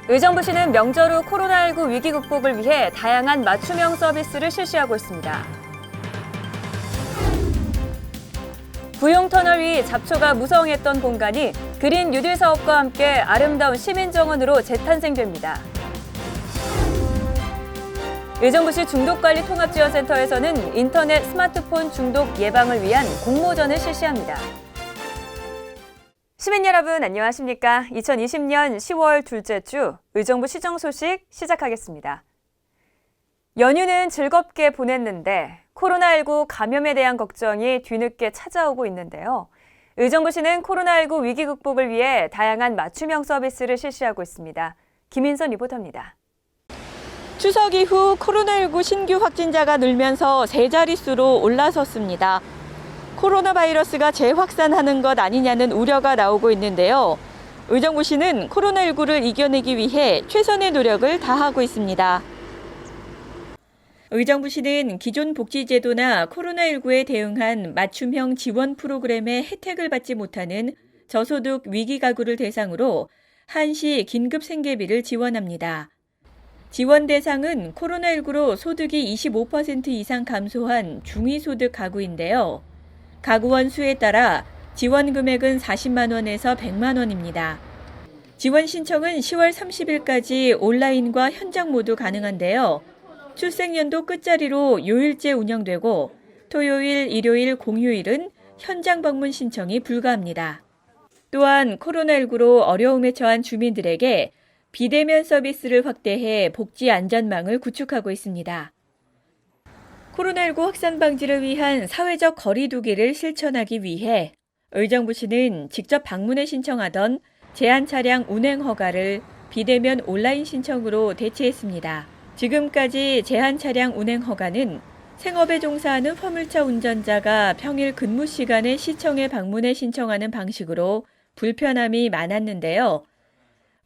의정부시는 명절 후 코로나19 위기 극복을 위해 다양한 맞춤형 서비스를 실시하고 있습니다. 부용터널 위 잡초가 무성했던 공간이 그린 뉴딜 사업과 함께 아름다운 시민정원으로 재탄생됩니다. 의정부시 중독관리 통합지원센터에서는 인터넷 스마트폰 중독 예방을 위한 공모전을 실시합니다. 시민 여러분 안녕하십니까? 2020년 10월 둘째 주 의정부 시정 소식 시작하겠습니다. 연휴는 즐겁게 보냈는데 코로나19 감염에 대한 걱정이 뒤늦게 찾아오고 있는데요. 의정부시는 코로나19 위기 극복을 위해 다양한 맞춤형 서비스를 실시하고 있습니다. 김인선 리포터입니다. 추석 이후 코로나19 신규 확진자가 늘면서 세 자릿수로 올라섰습니다. 코로나 바이러스가 재확산하는 것 아니냐는 우려가 나오고 있는데요. 의정부시는 코로나19를 이겨내기 위해 최선의 노력을 다하고 있습니다. 의정부시는 기존 복지제도나 코로나19에 대응한 맞춤형 지원 프로그램의 혜택을 받지 못하는 저소득 위기 가구를 대상으로 한시 긴급 생계비를 지원합니다. 지원 대상은 코로나19로 소득이 25% 이상 감소한 중위소득 가구인데요. 가구원 수에 따라 지원 금액은 40만 원에서 100만 원입니다. 지원 신청은 10월 30일까지 온라인과 현장 모두 가능한데요. 출생연도 끝자리로 요일제 운영되고 토요일, 일요일, 공휴일은 현장 방문 신청이 불가합니다. 또한 코로나19로 어려움에 처한 주민들에게 비대면 서비스를 확대해 복지 안전망을 구축하고 있습니다. 코로나19 확산 방지를 위한 사회적 거리 두기를 실천하기 위해 의정부시는 직접 방문해 신청하던 제한 차량 운행 허가를 비대면 온라인 신청으로 대체했습니다. 지금까지 제한 차량 운행 허가는 생업에 종사하는 화물차 운전자가 평일 근무 시간에 시청에 방문해 신청하는 방식으로 불편함이 많았는데요.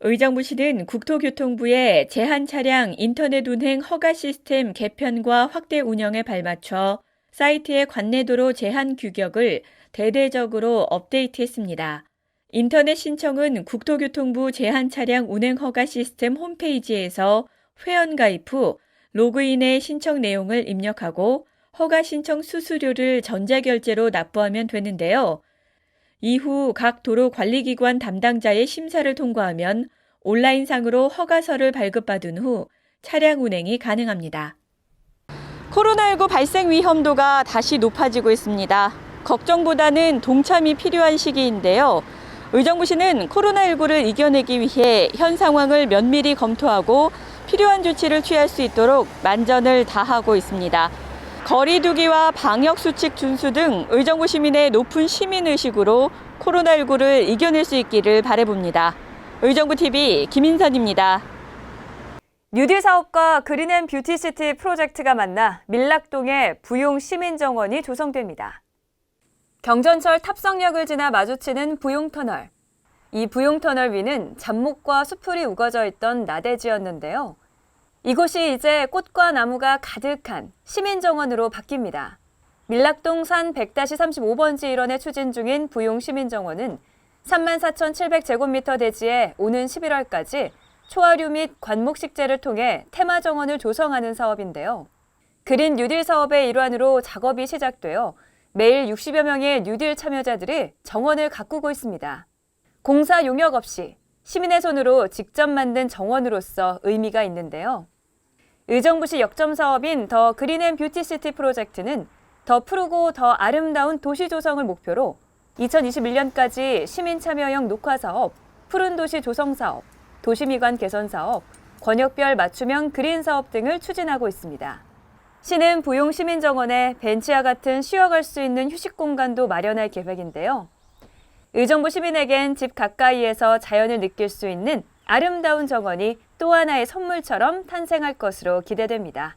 의정부시는 국토교통부의 제한 차량 인터넷 운행 허가 시스템 개편과 확대 운영에 발맞춰 사이트의 관내도로 제한 규격을 대대적으로 업데이트했습니다. 인터넷 신청은 국토교통부 제한 차량 운행 허가 시스템 홈페이지에서 회원 가입 후 로그인해 신청 내용을 입력하고 허가 신청 수수료를 전자결제로 납부하면 되는데요. 이후 각 도로관리기관 담당자의 심사를 통과하면 온라인상으로 허가서를 발급받은 후 차량 운행이 가능합니다. 코로나19 발생 위험도가 다시 높아지고 있습니다. 걱정보다는 동참이 필요한 시기인데요. 의정부시는 코로나19를 이겨내기 위해 현 상황을 면밀히 검토하고 필요한 조치를 취할 수 있도록 만전을 다하고 있습니다. 거리 두기와 방역 수칙 준수 등 의정부 시민의 높은 시민의식으로 코로나19를 이겨낼 수 있기를 바라봅니다. 의정부TV 김인선입니다. 뉴딜 사업과 그린앤뷰티시티 프로젝트가 만나 밀락동의 부용 시민정원이 조성됩니다. 경전철 탑성역을 지나 마주치는 부용터널. 이 부용터널 위는 잡목과 수풀이 우거져 있던 나대지였는데요. 이곳이 이제 꽃과 나무가 가득한 시민정원으로 바뀝니다. 밀락동 산 100-35번지 일원에 추진 중인 부용 시민정원은 34,700제곱미터 대지에 오는 11월까지 초하류 및 관목식재를 통해 테마정원을 조성하는 사업인데요. 그린 뉴딜 사업의 일환으로 작업이 시작되어 매일 60여 명의 뉴딜 참여자들이 정원을 가꾸고 있습니다. 공사 용역 없이 시민의 손으로 직접 만든 정원으로서 의미가 있는데요. 의정부시 역점 사업인 더 그린앤뷰티시티 프로젝트는 더 푸르고 더 아름다운 도시 조성을 목표로 2021년까지 시민 참여형 녹화 사업, 푸른 도시 조성 사업, 도시미관 개선 사업, 권역별 맞춤형 그린 사업 등을 추진하고 있습니다. 시는 부용 시민정원에 벤치와 같은 쉬어갈 수 있는 휴식 공간도 마련할 계획인데요. 의정부 시민에겐 집 가까이에서 자연을 느낄 수 있는 아름다운 정원이 또 하나의 선물처럼 탄생할 것으로 기대됩니다.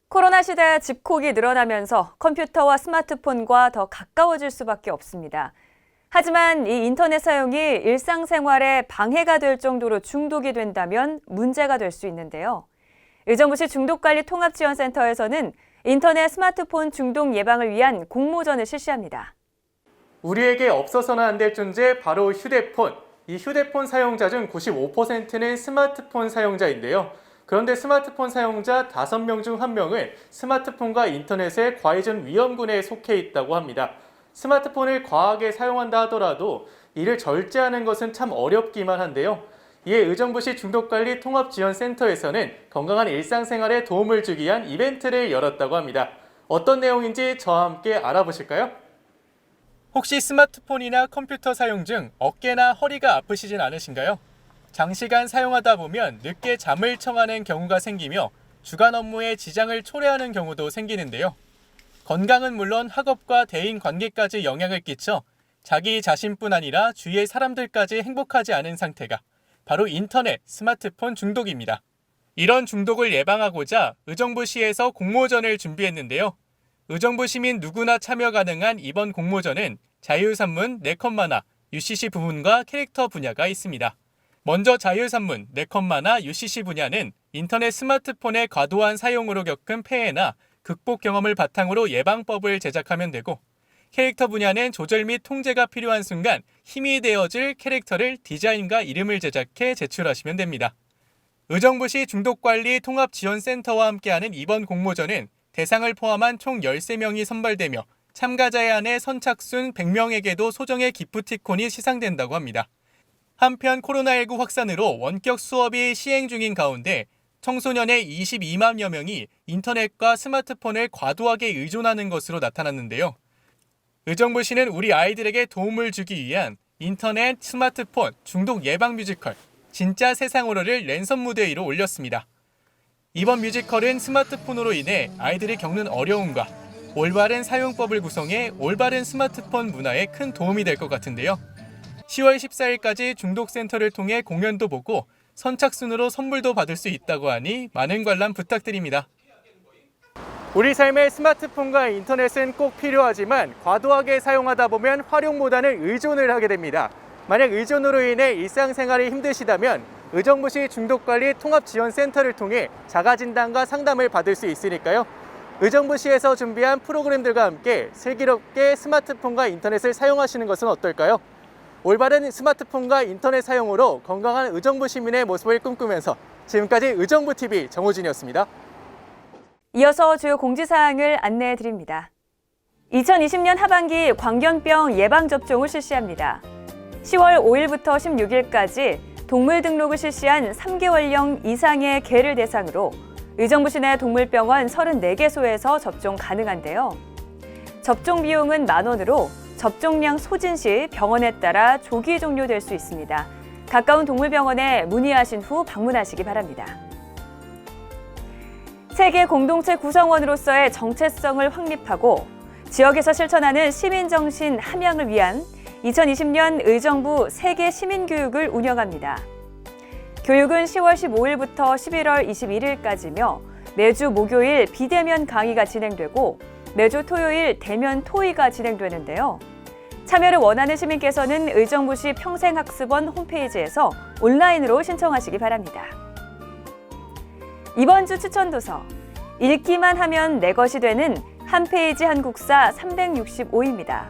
코로나 시대 집콕이 늘어나면서 컴퓨터와 스마트폰과 더 가까워질 수밖에 없습니다. 하지만 이 인터넷 사용이 일상생활에 방해가 될 정도로 중독이 된다면 문제가 될 수 있는데요. 의정부시 중독관리 통합지원센터에서는 인터넷 스마트폰 중독 예방을 위한 공모전을 실시합니다. 우리에게 없어서는 안 될 존재 바로 휴대폰. 이 휴대폰 사용자 중 95%는 스마트폰 사용자인데요. 그런데 스마트폰 사용자 5명 중 1명은 스마트폰과 인터넷의 과의존 위험군에 속해 있다고 합니다. 스마트폰을 과하게 사용한다 하더라도 이를 절제하는 것은 참 어렵기만 한데요. 이에 의정부시 중독관리 통합지원센터에서는 건강한 일상생활에 도움을 주기 위한 이벤트를 열었다고 합니다. 어떤 내용인지 저와 함께 알아보실까요? 혹시 스마트폰이나 컴퓨터 사용 중 어깨나 허리가 아프시진 않으신가요? 장시간 사용하다 보면 늦게 잠을 청하는 경우가 생기며 주간 업무에 지장을 초래하는 경우도 생기는데요. 건강은 물론 학업과 대인 관계까지 영향을 끼쳐 자기 자신뿐 아니라 주위의 사람들까지 행복하지 않은 상태가 바로 인터넷, 스마트폰 중독입니다. 이런 중독을 예방하고자 의정부시에서 공모전을 준비했는데요. 의정부 시민 누구나 참여 가능한 이번 공모전은 자유산문, 네컷만화, UCC 부문과 캐릭터 분야가 있습니다. 먼저 자유산문, 네컷만화, UCC 분야는 인터넷 스마트폰의 과도한 사용으로 겪은 폐해나 극복 경험을 바탕으로 예방법을 제작하면 되고, 캐릭터 분야는 조절 및 통제가 필요한 순간 힘이 되어줄 캐릭터를 디자인과 이름을 제작해 제출하시면 됩니다. 의정부시 중독관리 통합지원센터와 함께하는 이번 공모전은 대상을 포함한 총 13명이 선발되며 참가자에 한해 선착순 100명에게도 소정의 기프티콘이 시상된다고 합니다. 한편 코로나19 확산으로 원격 수업이 시행 중인 가운데 청소년의 22만여 명이 인터넷과 스마트폰을 과도하게 의존하는 것으로 나타났는데요. 의정부시는 우리 아이들에게 도움을 주기 위한 인터넷, 스마트폰 중독 예방 뮤지컬 진짜 세상으로를 랜선 무대 위로 올렸습니다. 이번 뮤지컬은 스마트폰으로 인해 아이들이 겪는 어려움과 올바른 사용법을 구성해 올바른 스마트폰 문화에 큰 도움이 될 것 같은데요. 10월 14일까지 중독센터를 통해 공연도 보고 선착순으로 선물도 받을 수 있다고 하니 많은 관람 부탁드립니다. 우리 삶에 스마트폰과 인터넷은 꼭 필요하지만 과도하게 사용하다 보면 활용보다는 의존을 하게 됩니다. 만약 의존으로 인해 일상생활이 힘드시다면 의정부시 중독관리 통합지원센터를 통해 자가진단과 상담을 받을 수 있으니까요. 의정부시에서 준비한 프로그램들과 함께 슬기롭게 스마트폰과 인터넷을 사용하시는 것은 어떨까요? 올바른 스마트폰과 인터넷 사용으로 건강한 의정부 시민의 모습을 꿈꾸면서 지금까지 의정부TV 정호진이었습니다. 이어서 주요 공지사항을 안내해 드립니다. 2020년 하반기 광견병 예방접종을 실시합니다. 10월 5일부터 16일까지 동물 등록을 실시한 3개월령 이상의 개를 대상으로 의정부시 내 동물병원 34개소에서 접종 가능한데요. 접종 비용은 만원으로 접종량 소진 시 병원에 따라 조기 종료될 수 있습니다. 가까운 동물병원에 문의하신 후 방문하시기 바랍니다. 세계 공동체 구성원으로서의 정체성을 확립하고 지역에서 실천하는 시민정신 함양을 위한 2020년 의정부 세계 시민교육을 운영합니다. 교육은 10월 15일부터 11월 21일까지며 매주 목요일 비대면 강의가 진행되고 매주 토요일 대면 토의가 진행되는데요. 참여를 원하는 시민께서는 의정부시 평생학습원 홈페이지에서 온라인으로 신청하시기 바랍니다. 이번 주 추천도서, 읽기만 하면 내 것이 되는 한 페이지 한국사 365입니다.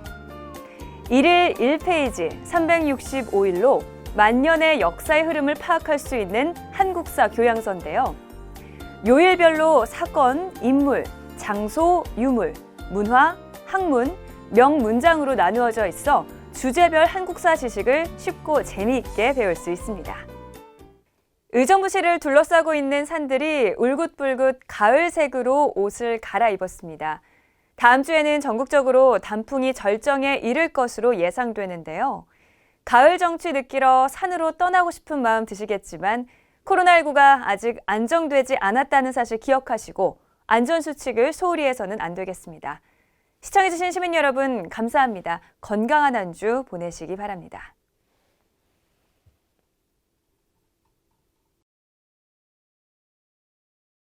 1일 1페이지 365일로 만년의 역사의 흐름을 파악할 수 있는 한국사 교양서인데요. 요일별로 사건, 인물, 장소, 유물, 문화, 학문, 명문장으로 나누어져 있어 주제별 한국사 지식을 쉽고 재미있게 배울 수 있습니다. 의정부시를 둘러싸고 있는 산들이 울긋불긋 가을색으로 옷을 갈아입었습니다. 다음 주에는 전국적으로 단풍이 절정에 이를 것으로 예상되는데요. 가을 정취 느끼러 산으로 떠나고 싶은 마음 드시겠지만 코로나19가 아직 안정되지 않았다는 사실 기억하시고 안전수칙을 소홀히 해서는 안 되겠습니다. 시청해주신 시민 여러분 감사합니다. 건강한 한 주 보내시기 바랍니다.